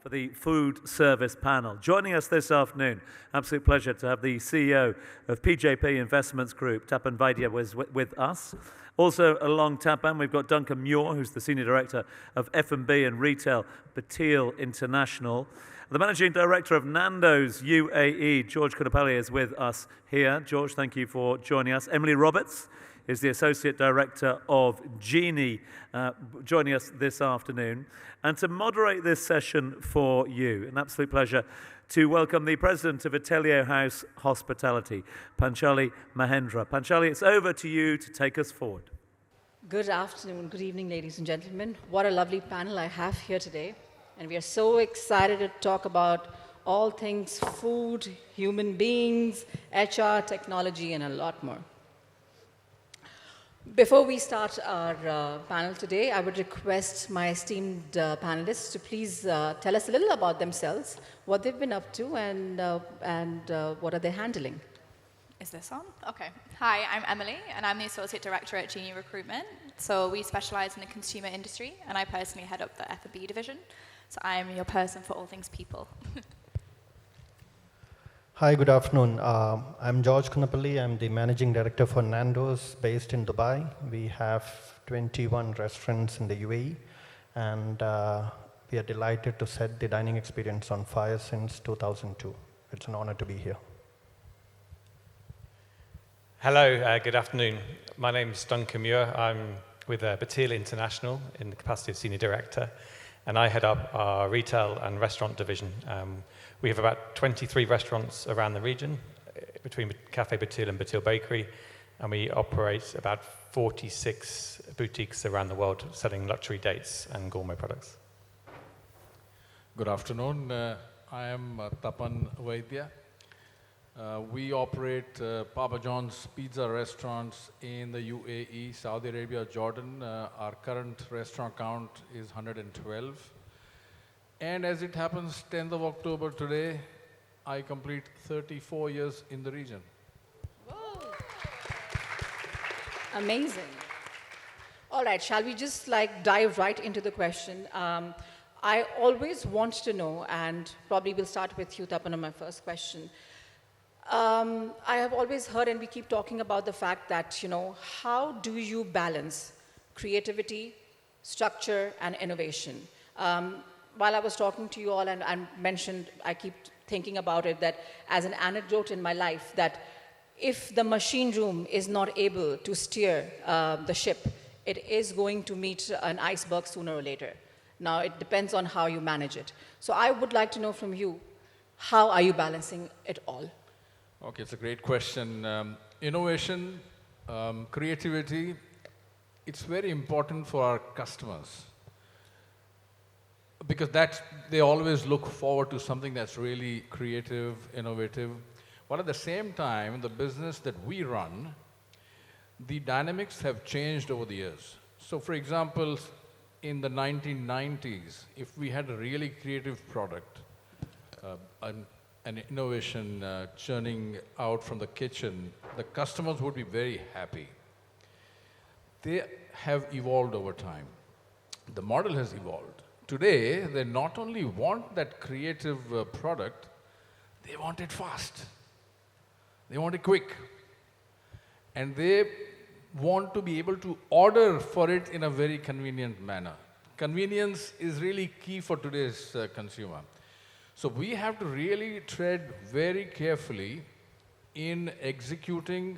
for the food service panel. Joining us this afternoon, absolute pleasure to have the CEO of PJP Investments Group, Tapan Vaidya, with us. Also along Tapan, we've got Duncan Muir, who's the Senior Director of F&B and Retail, Bateel International. The Managing Director of Nando's UAE, George Kunapalli, is with us here. George, thank you for joining us. Emily Roberts is the Associate Director of Genie, joining us this afternoon. And to moderate this session for you, an absolute pleasure to welcome the President of Atelier House Hospitality, Panchali Mahendra. Panchali, it's over to you to take us forward. Good afternoon, good evening, ladies and gentlemen. What a lovely panel I have here today. And we are so excited to talk about all things food, human beings, HR, technology, and a lot more. Before we start our panel today, I would request my esteemed panelists to please tell us a little about themselves, what they've been up to, and what are they handling. Is this on? Okay. Hi, I'm Emily, and I'm the Associate Director at Genie Recruitment. So we specialize in the consumer industry, and I personally head up the F&B division. So I'm your person for all things people. Hi, good afternoon. I'm George Kunapalli. I'm the Managing Director for Nando's based in Dubai. We have 21 restaurants in the UAE, and we are delighted to set the dining experience on fire since 2002. It's an honor to be here. Hello, good afternoon. My name is Duncan Muir. I'm with Bateel International in the capacity of Senior Director, and I head up our retail and restaurant division. We have about 23 restaurants around the region, between Cafe Bateel and Bateel Bakery, and we operate about 46 boutiques around the world selling luxury dates and gourmet products. Good afternoon. I am Tapan Vaidya. We operate Papa John's pizza restaurants in the UAE, Saudi Arabia, Jordan. Our current restaurant count is 112. And as it happens, 10th of October today, I complete 34 years in the region. Whoa. Amazing. All right, shall we just dive right into the question? I always want to know, and probably we'll start with you, Tapan, on my first question. I have always heard, and we keep talking about the fact that, how do you balance creativity, structure, and innovation? While I was talking to you all and I mentioned, I keep thinking about it, that as an anecdote in my life, that if the machine room is not able to steer the ship, it is going to meet an iceberg sooner or later. Now, it depends on how you manage it. So I would like to know from you, how are you balancing it all? Okay, it's a great question. Innovation, creativity, it's very important for our customers. Because they always look forward to something that's really creative, innovative. But at the same time, the business that we run, the dynamics have changed over the years. So for example, in the 1990s, if we had a really creative product, an innovation churning out from the kitchen, the customers would be very happy. They have evolved over time. The model has evolved. Today, they not only want that creative product, they want it fast. They want it quick. And they want to be able to order for it in a very convenient manner. Convenience is really key for today's consumer. So we have to really tread very carefully in executing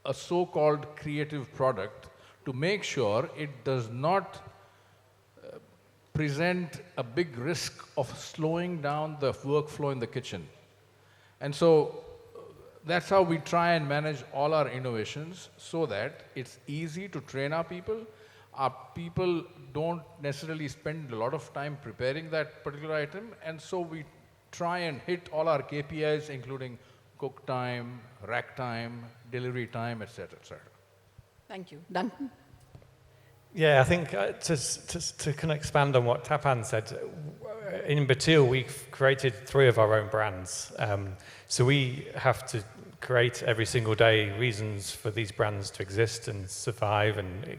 a so-called creative product to make sure it does not present a big risk of slowing down the workflow in the kitchen. And so that's how we try and manage all our innovations so that it's easy to train our people. Our people don't necessarily spend a lot of time preparing that particular item, and so we try and hit all our KPIs, including cook time, rack time, delivery time, etc., etc. Thank you. Duncan? Yeah, I think to kind of expand on what Tapan said, in Bateel we've created 3 of our own brands. So we have to create every single day reasons for these brands to exist and survive and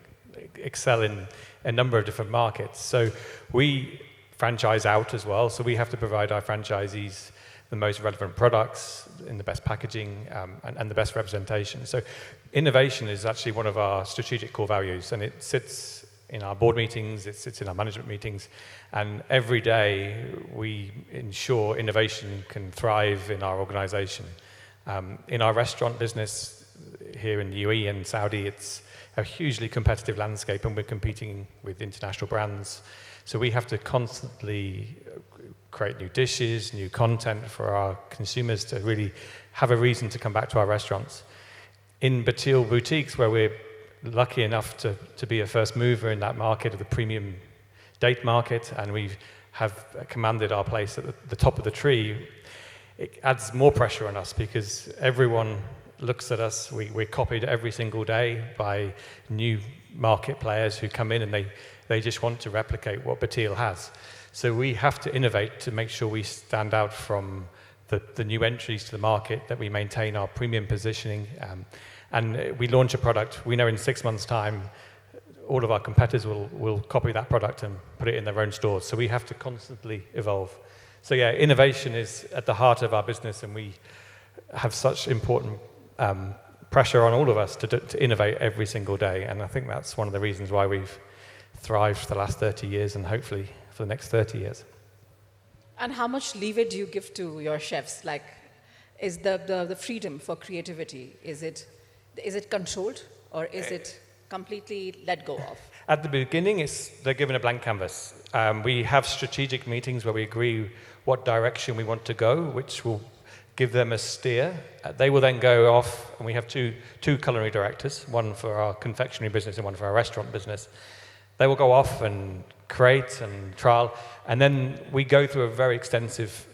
excel in a number of different markets. So we franchise out as well, so we have to provide our franchisees the most relevant products in the best packaging and the best representation. So innovation is actually one of our strategic core values, and it sits in our board meetings, it sits in our management meetings, and every day we ensure innovation can thrive in our organization. In our restaurant business here in the UAE and Saudi, it's a hugely competitive landscape, and we're competing with international brands. So we have to constantly create new dishes, new content for our consumers to really have a reason to come back to our restaurants. In Bateel boutiques, where we're lucky enough to be a first mover in that market, of the premium date market, and we have commanded our place at the top of the tree, it adds more pressure on us because everyone looks at us. We're copied every single day by new market players who come in, and they just want to replicate what Bateel has. So we have to innovate to make sure we stand out from the new entries to the market, that we maintain our premium positioning, and we launch a product. We know in 6 months' time, all of our competitors will copy that product and put it in their own stores. So we have to constantly evolve. So yeah, innovation is at the heart of our business, and we have such important pressure on all of us to innovate every single day. And I think that's one of the reasons why we've thrived for the last 30 years and hopefully for the next 30 years. And how much leeway do you give to your chefs? Like, is the freedom for creativity, is it controlled, or is it completely let go of? At the beginning, they're given a blank canvas. We have strategic meetings where we agree what direction we want to go, which will give them a steer. They will then go off, and we have two culinary directors, one for our confectionery business and one for our restaurant business. They will go off and create and trial, and then we go through a very extensive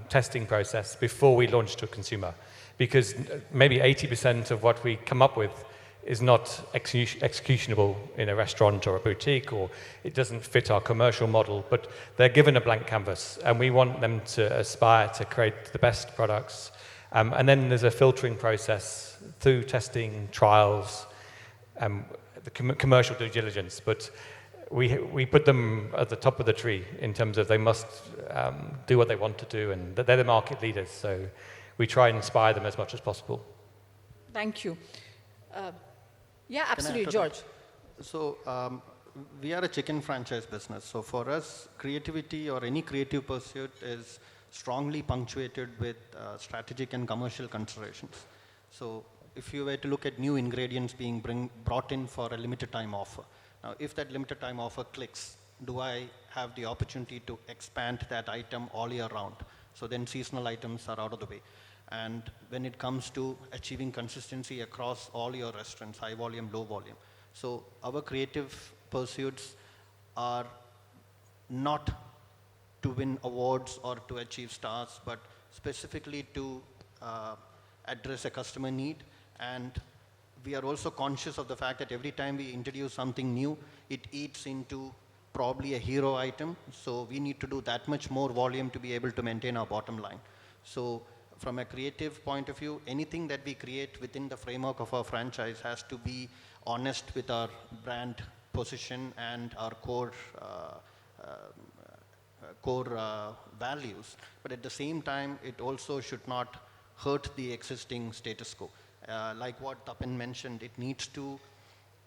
testing process before we launch to a consumer, because maybe 80% of what we come up with is not executionable in a restaurant or a boutique, or it doesn't fit our commercial model, but they're given a blank canvas, and we want them to aspire to create the best products. And then there's a filtering process through testing, trials, the commercial due diligence, but we put them at the top of the tree in terms of they must do what they want to do, and they're the market leaders, so we try and inspire them as much as possible. Thank you. Yeah, absolutely, George. So we are a chicken franchise business. So for us, creativity or any creative pursuit is strongly punctuated with strategic and commercial considerations. So if you were to look at new ingredients being brought in for a limited time offer, now if that limited time offer clicks, do I have the opportunity to expand that item all year round? So then seasonal items are out of the way. And when it comes to achieving consistency across all your restaurants, high volume, low volume. So our creative pursuits are not to win awards or to achieve stars, but specifically to address a customer need. And we are also conscious of the fact that every time we introduce something new, it eats into probably a hero item. So we need to do that much more volume to be able to maintain our bottom line. So from a creative point of view, anything that we create within the framework of our franchise has to be honest with our brand position and our core values. But at the same time, it also should not hurt the existing status quo. Like what Tapan mentioned, it needs to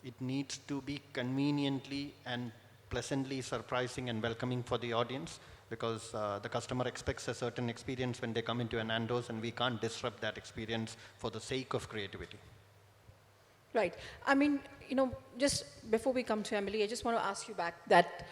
be conveniently and pleasantly surprising and welcoming for the audience, because the customer expects a certain experience when they come into a Nando's, and we can't disrupt that experience for the sake of creativity. Right. I mean, just before we come to Emily, I just want to ask you back that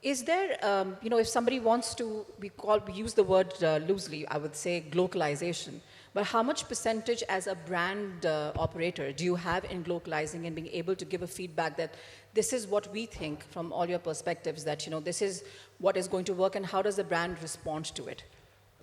is there, if somebody wants to, we use the word loosely, I would say glocalization, but how much percentage as a brand operator do you have in glocalizing and being able to give a feedback that this is what we think from all your perspectives, that this is what is going to work, and how does the brand respond to it?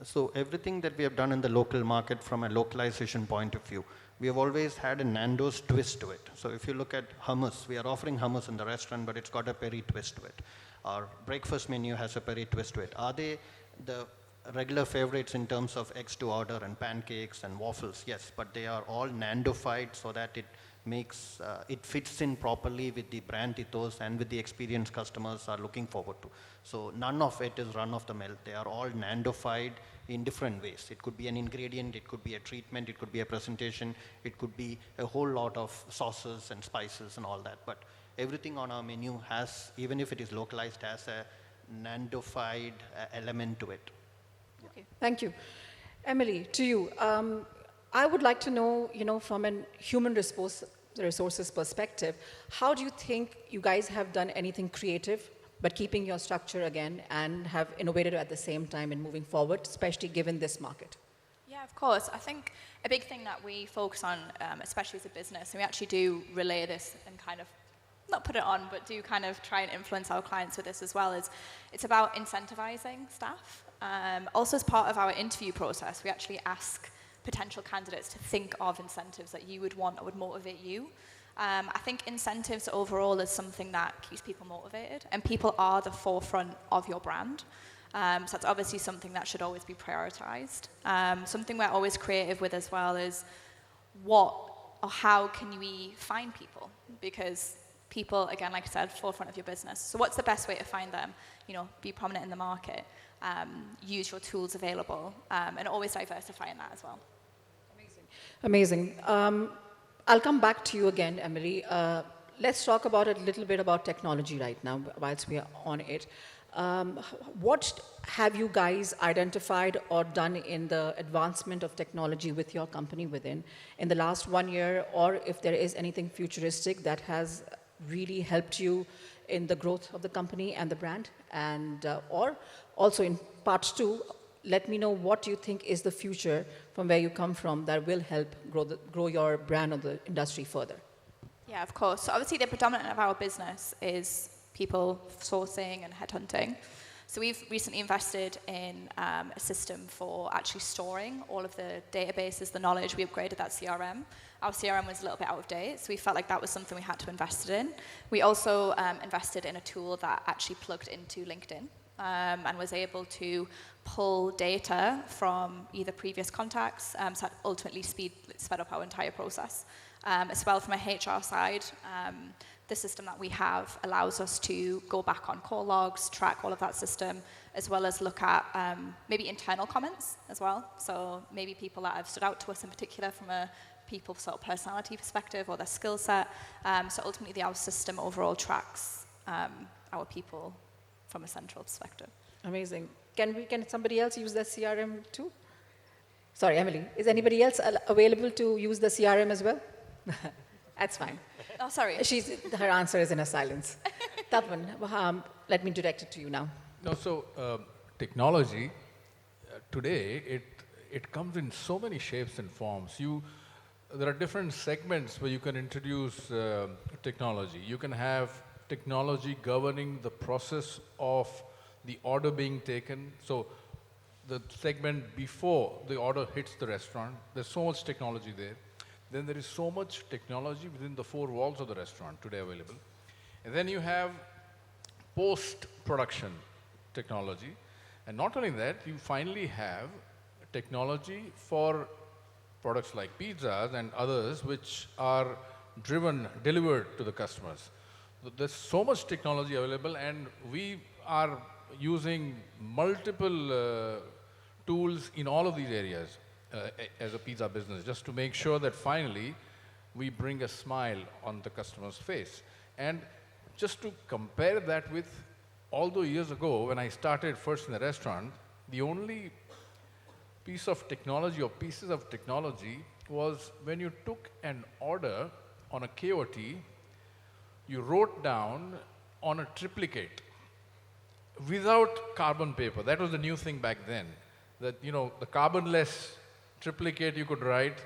So everything that we have done in the local market from a localization point of view, we have always had a Nando's twist to it. So if you look at hummus, we are offering hummus in the restaurant, but it's got a peri twist to it. Our breakfast menu has a peri twist to it. Are they the regular favorites in terms of eggs to order and pancakes and waffles, yes, but they are all Nandofied so that it makes, it fits in properly with the brand ethos and with the experience customers are looking forward to. So none of it is run of the mill. They are all Nandofied in different ways. It could be an ingredient, it could be a treatment, it could be a presentation, it could be a whole lot of sauces and spices and all that. But everything on our menu has, even if it is localized, has a Nandofied element to it. Okay, thank you. Emily, to you. I would like to know, from a human resources perspective, how do you think you guys have done anything creative, but keeping your structure again and have innovated at the same time in moving forward, especially given this market? Yeah, of course. I think a big thing that we focus on, especially as a business, and we actually do relay this and kind of not put it on, but do kind of try and influence our clients with this as well, is it's about incentivizing staff. Also, as part of our interview process, we actually ask potential candidates to think of incentives that you would want or would motivate you. I think incentives overall is something that keeps people motivated, and people are the forefront of your brand. So that's obviously something that should always be prioritized. Something we're always creative with as well is what or how can we find people? Because people, again, like I said, forefront of your business. So what's the best way to find them? Be prominent in the market, use your tools available, and always diversify in that as well. Amazing. I'll come back to you again, Emily. Let's talk about a little bit about technology right now, whilst we are on it. What have you guys identified or done in the advancement of technology with your company in the last 1 year, or if there is anything futuristic that has really helped you in the growth of the company and the brand? And or also in part 2, let me know what you think is the future from where you come from that will help grow your brand or the industry further. Yeah, of course. So obviously the predominant of our business is people sourcing and headhunting. So we've recently invested in a system for actually storing all of the databases, the knowledge. We upgraded that CRM. Our CRM was a little bit out of date, so we felt like that was something we had to invest in. We also invested in a tool that actually plugged into LinkedIn and was able to pull data from either previous contacts, so that ultimately sped up our entire process. As well, from a HR side, the system that we have allows us to go back on call logs, track all of that system, as well as look at maybe internal comments as well. So maybe people that have stood out to us in particular from a people sort of personality perspective or their skill set. So ultimately, our system overall tracks our people from a central perspective. Amazing. Can somebody else use the CRM too? Sorry, Emily. Is anybody else available to use the CRM as well? That's fine. Oh, sorry. Her answer is in a silence. Tapan, let me direct it to you now. No, so technology today it comes in so many shapes and forms. There are different segments where you can introduce technology. You can have technology governing the process of the order being taken. So the segment before the order hits the restaurant, there's so much technology there. Then there is so much technology within the four walls of the restaurant today available. And then you have post-production technology. And not only that, you finally have technology for products like pizzas and others which are delivered to the customers. There's so much technology available, and we are using multiple tools in all of these areas as a pizza business, just to make sure that finally we bring a smile on the customer's face. And just to compare that with, although years ago when I started first in the restaurant, the only piece of technology or pieces of technology was when you took an order on a KOT, you wrote down on a triplicate without carbon paper. That was the new thing back then. That, the carbonless triplicate you could write.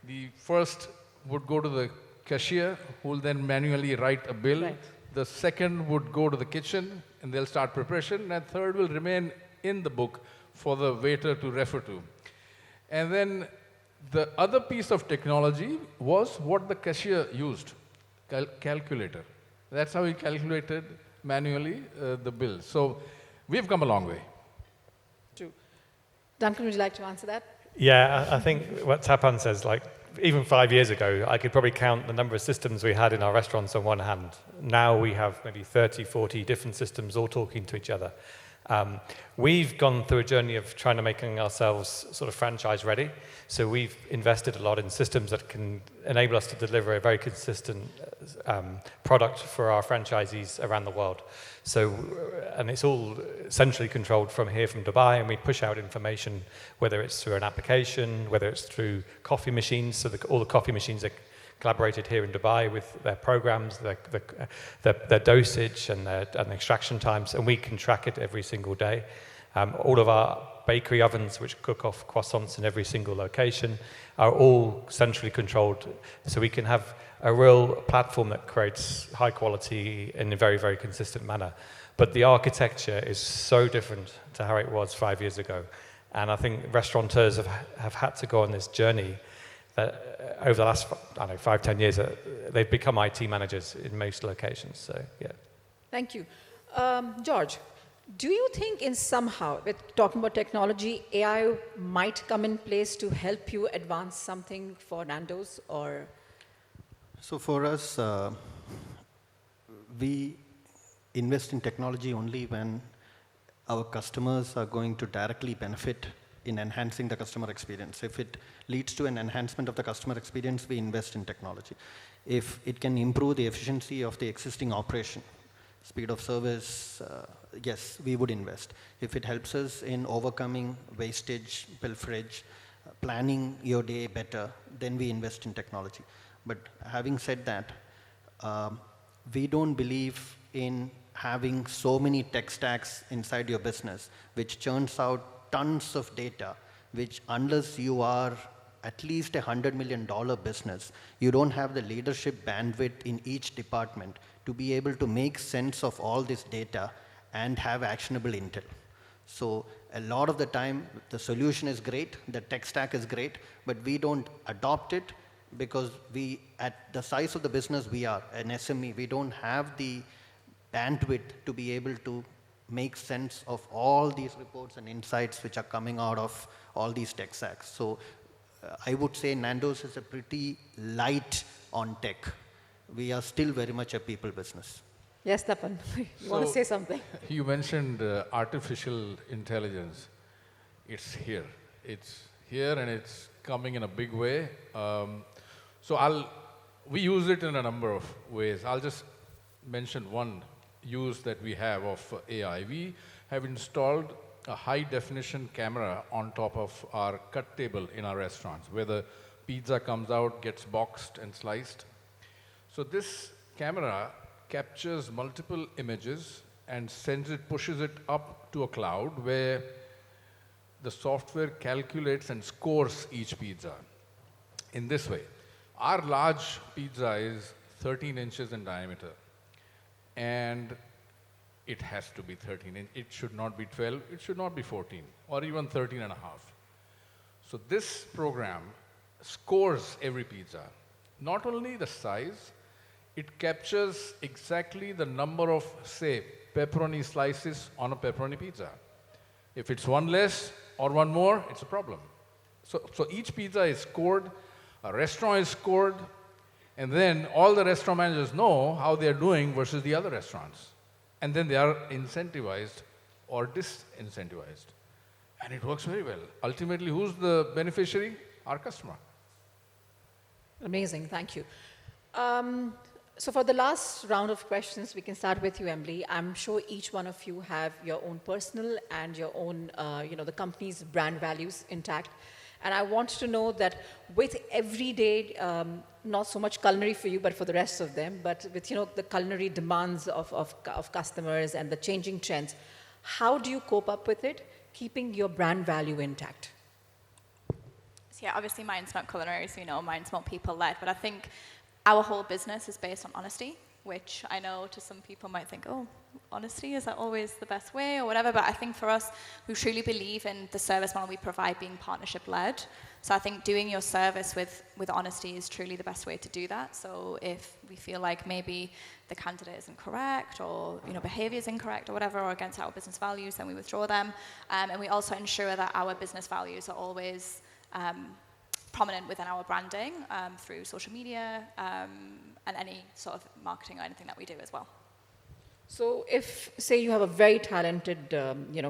The first would go to the cashier, who will then manually write a bill. Right. The second would go to the kitchen, and they'll start preparation. And third will remain in the book for the waiter to refer to. And then the other piece of technology was what the cashier used, calculator. That's how he calculated manually the bill. So we've come a long way. True. Duncan, would you like to answer that? Yeah, I think what Tapan says, like, even 5 years ago, I could probably count the number of systems we had in our restaurants on one hand. Now we have maybe 30, 40 different systems all talking to each other. We've gone through a journey of trying to making ourselves sort of franchise ready. So we've invested a lot in systems that can enable us to deliver a very consistent product for our franchisees around the world. So, and it's all centrally controlled from here, from Dubai, and we push out information, whether it's through an application, whether it's through coffee machines. So all the coffee machines are collaborated here in Dubai with their programs, their dosage and their extraction times, and we can track it every single day. All of our bakery ovens, which cook off croissants in every single location, are all centrally controlled, so we can have a real platform that creates high quality in a very, very consistent manner. But the architecture is so different to how it was 5 years ago. And I think restaurateurs have had to go on this journey that over the last, 5, 10 years, they've become IT managers in most locations. So, yeah. Thank you. George, do you think in somehow, with talking about technology, AI might come in place to help you advance something for Nando's or? So for us, we invest in technology only when our customers are going to directly benefit in enhancing the customer experience. If it leads to an enhancement of the customer experience, we invest in technology. If it can improve the efficiency of the existing operation, speed of service, yes, we would invest. If it helps us in overcoming wastage, pilferage, planning your day better, then we invest in technology. But having said that, we don't believe in having so many tech stacks inside your business, which churns out tons of data, which unless you are at least $100 million business, you don't have the leadership bandwidth in each department to be able to make sense of all this data and have actionable intel. So a lot of the time, the solution is great, the tech stack is great, but we don't adopt it because we, at the size of the business we are, an SME, we don't have the bandwidth to be able to make sense of all these reports and insights which are coming out of all these tech stacks. So I would say Nando's is a pretty light on tech. We are still very much a people business. Yes, Tapan, you want to say something? You mentioned artificial intelligence. It's here. It's here and it's coming in a big way. We use it in a number of ways. I'll just mention one use that we have of AI. We have installed a high-definition camera on top of our cut table in our restaurants, where the pizza comes out, gets boxed and sliced. So this camera captures multiple images and pushes it up to a cloud where the software calculates and scores each pizza in this way. Our large pizza is 13 inches in diameter, and it has to be 13 inches. It should not be 12, it should not be 14, or even 13 and a half. So this program scores every pizza. Not only the size, it captures exactly the number of, say, pepperoni slices on a pepperoni pizza. If it's one less or one more, it's a problem. So each pizza is scored, a restaurant is scored, and then all the restaurant managers know how they're doing versus the other restaurants. And then they are incentivized or disincentivized. And it works very well. Ultimately, who's the beneficiary? Our customer. Amazing, thank you. So for the last round of questions, we can start with you, Emily. I'm sure each one of you have your own personal and your own, the company's brand values intact. And I want to know that with everyday, not so much culinary for you, but for the rest of them, but with the culinary demands of customers and the changing trends, how do you cope up with it, keeping your brand value intact? So yeah, obviously mine's not culinary, so mine's more people-led, but I think our whole business is based on honesty. which I know to some people might think, oh, honesty, is that always the best way or whatever? But I think for us, we truly believe in the service model we provide being partnership-led. So I think doing your service with honesty is truly the best way to do that. So if we feel like maybe the candidate isn't correct or behavior is incorrect or whatever, or against our business values, then we withdraw them. And we also ensure that our business values are always prominent within our branding through social media and any sort of marketing or anything that we do as well. So if, say, you have a very talented,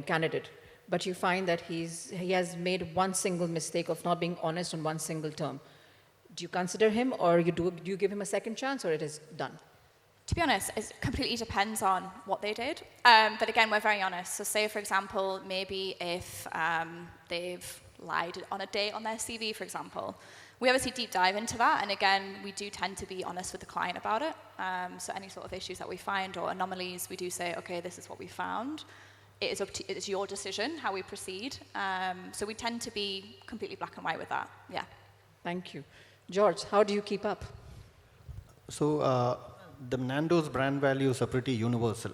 candidate, but you find that he has made one single mistake of not being honest on one single term, do you consider him, or do you give him a second chance, or it is done? To be honest, it completely depends on what they did. But again, we're very honest. So say, for example, maybe if they've lied on a date on their CV, for example, we obviously deep dive into that. And again, we do tend to be honest with the client about it. So any sort of issues that we find or anomalies, we do say, okay, this is what we found. It is your decision how we proceed. So we tend to be completely black and white with that. Yeah. Thank you. George, how do you keep up? So the Nando's brand values are pretty universal.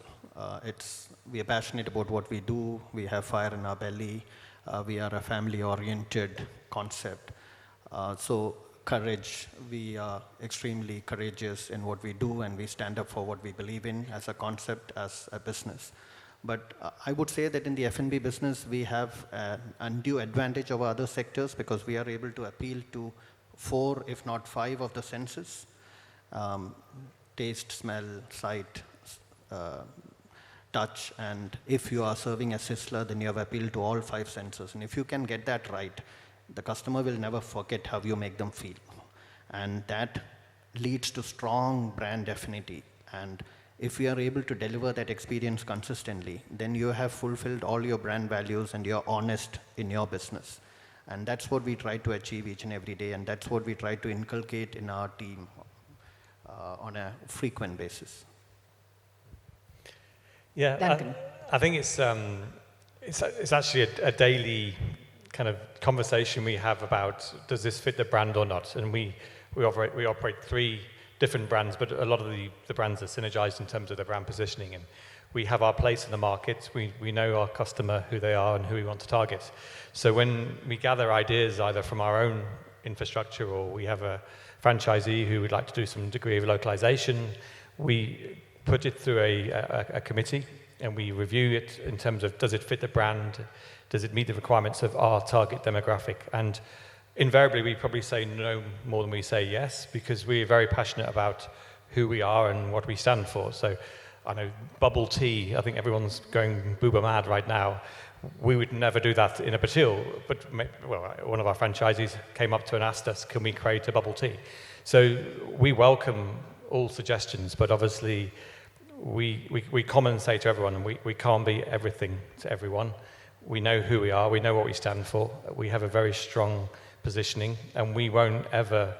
We are passionate about what we do. We have fire in our belly. We are a family-oriented concept. So courage, we are extremely courageous in what we do, and we stand up for what we believe in as a concept, as a business. But I would say that in the F&B business, we have an undue advantage over other sectors because we are able to appeal to 4, if not 5 of the senses. Taste, smell, sight, touch, and if you are serving a Sizzler, then you have appealed to all 5 senses. And if you can get that right, the customer will never forget how you make them feel. And that leads to strong brand affinity. And if we are able to deliver that experience consistently, then you have fulfilled all your brand values and you're honest in your business. And that's what we try to achieve each and every day, and that's what we try to inculcate in our team on a frequent basis. Yeah, Duncan. I think it's actually a daily kind of conversation we have about, does this fit the brand or not? And we operate 3 different brands, but a lot of the brands are synergized in terms of their brand positioning, and we have our place in the market. We know our customer, who they are and who we want to target. So when we gather ideas either from our own infrastructure or we have a franchisee who would like to do some degree of localization, we put it through a committee and we review it in terms of, does it fit the brand? Does it meet the requirements of our target demographic? And invariably, we probably say no more than we say yes, because we're very passionate about who we are and what we stand for. So I know bubble tea, I think everyone's going booba mad right now. We would never do that in a Bateel, but one of our franchisees came up to and asked us, can we create a bubble tea? So we welcome all suggestions, but obviously we commonly say to everyone, we can't be everything to everyone. We know who we are, we know what we stand for, we have a very strong positioning, and we won't ever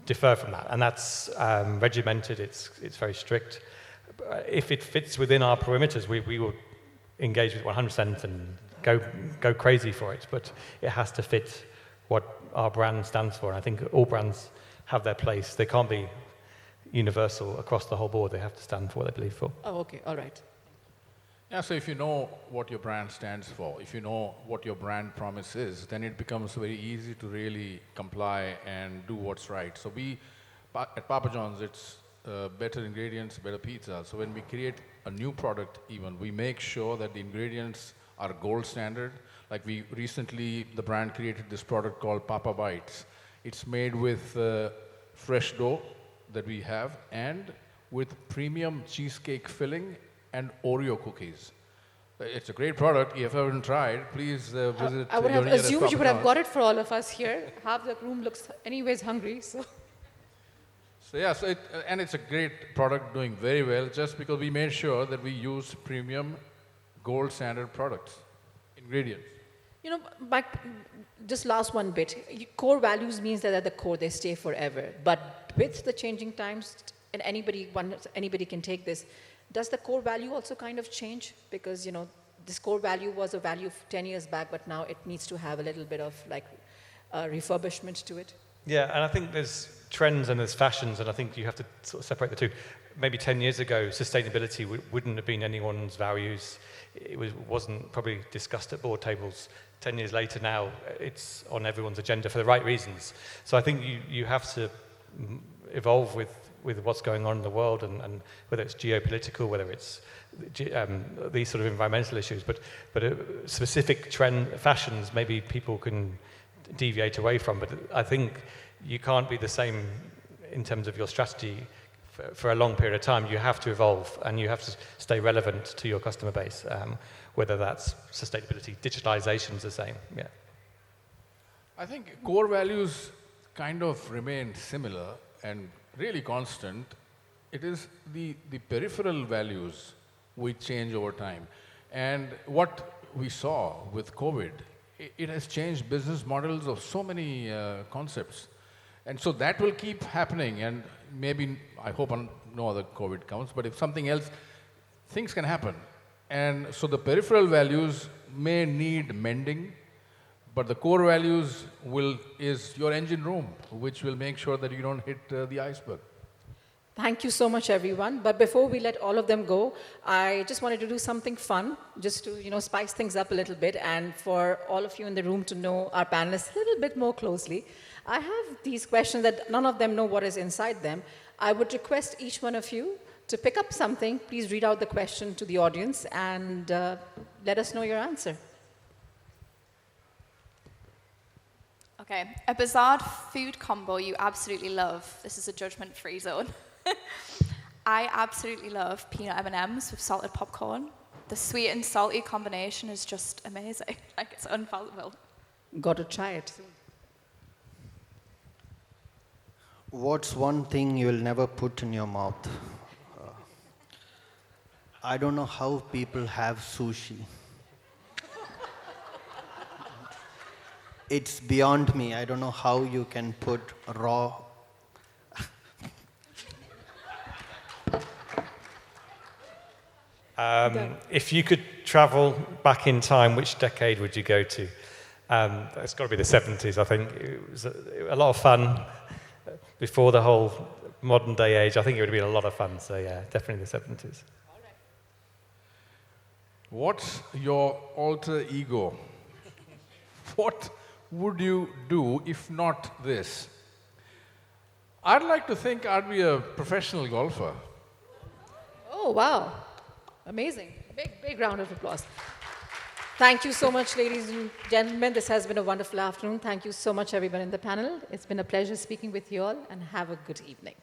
defer from that. And that's regimented, it's very strict. If it fits within our perimeters, we will engage with 100% and go crazy for it, but it has to fit what our brand stands for. And I think all brands have their place. They can't be universal across the whole board. They have to stand for what they believe for. Oh, okay, all right. Yeah, so if you know what your brand stands for, if you know what your brand promise is, then it becomes very easy to really comply and do what's right. So at Papa John's, it's better ingredients, better pizza. So when we create a new product even, we make sure that the ingredients are gold standard. Like we recently, the brand created this product called Papa Bites. It's made with fresh dough that we have and with premium cheesecake filling and Oreo cookies. It's a great product. If you haven't tried, please visit. I would have your nearest assumed you would have Papa got it for all of us here. Half the room looks anyways hungry, so. So yeah, and it's a great product doing very well just because we made sure that we use premium gold standard products, ingredients. You know, just last one bit. Core values means that at the core they stay forever. But with the changing times, and anybody can take this, does the core value also kind of change? Because, this core value was a value 10 years back, but now it needs to have a little bit of refurbishment to it. Yeah, and I think there's trends and there's fashions, and I think you have to sort of separate the two. Maybe 10 years ago, sustainability wouldn't have been anyone's values. It wasn't probably discussed at board tables. 10 years later now, it's on everyone's agenda for the right reasons. So I think you have to evolve with what's going on in the world, and whether it's geopolitical, whether it's these sort of environmental issues, but specific trend fashions maybe people can deviate away from. But I think you can't be the same in terms of your strategy for a long period of time. You have to evolve, and you have to stay relevant to your customer base, whether that's sustainability, digitalization's the same. Yeah. I think core values kind of remain similar and really constant. It is the peripheral values which change over time. And what we saw with COVID, it has changed business models of so many concepts. And so that will keep happening, and maybe, I hope no other COVID comes, but if something else, things can happen. And so the peripheral values may need mending, but the core values is your engine room, which will make sure that you don't hit the iceberg. Thank you so much, everyone. But before we let all of them go, I just wanted to do something fun, just to spice things up a little bit, and for all of you in the room to know our panelists a little bit more closely. I have these questions that none of them know what is inside them. I would request each one of you to pick up something. Please read out the question to the audience and let us know your answer. Okay, a bizarre food combo you absolutely love. This is a judgment-free zone. I absolutely love peanut M&Ms with salted popcorn. The sweet and salty combination is just amazing. Like, it's unfathomable. Got to try it soon. What's one thing you'll never put in your mouth? I don't know how people have sushi. It's beyond me. I don't know how you can put raw. If you could travel back in time, which decade would you go to? It's got to be the 70s, I think. It was a lot of fun. Before the whole modern day age, I think it would have been a lot of fun. So yeah, definitely the 70s. What's your alter ego? What would you do if not this? I'd like to think I'd be a professional golfer. Oh, wow. Amazing. Big round of applause. Thank you so much, ladies and gentlemen. This has been a wonderful afternoon. Thank you so much, everyone in the panel. It's been a pleasure speaking with you all, and have a good evening.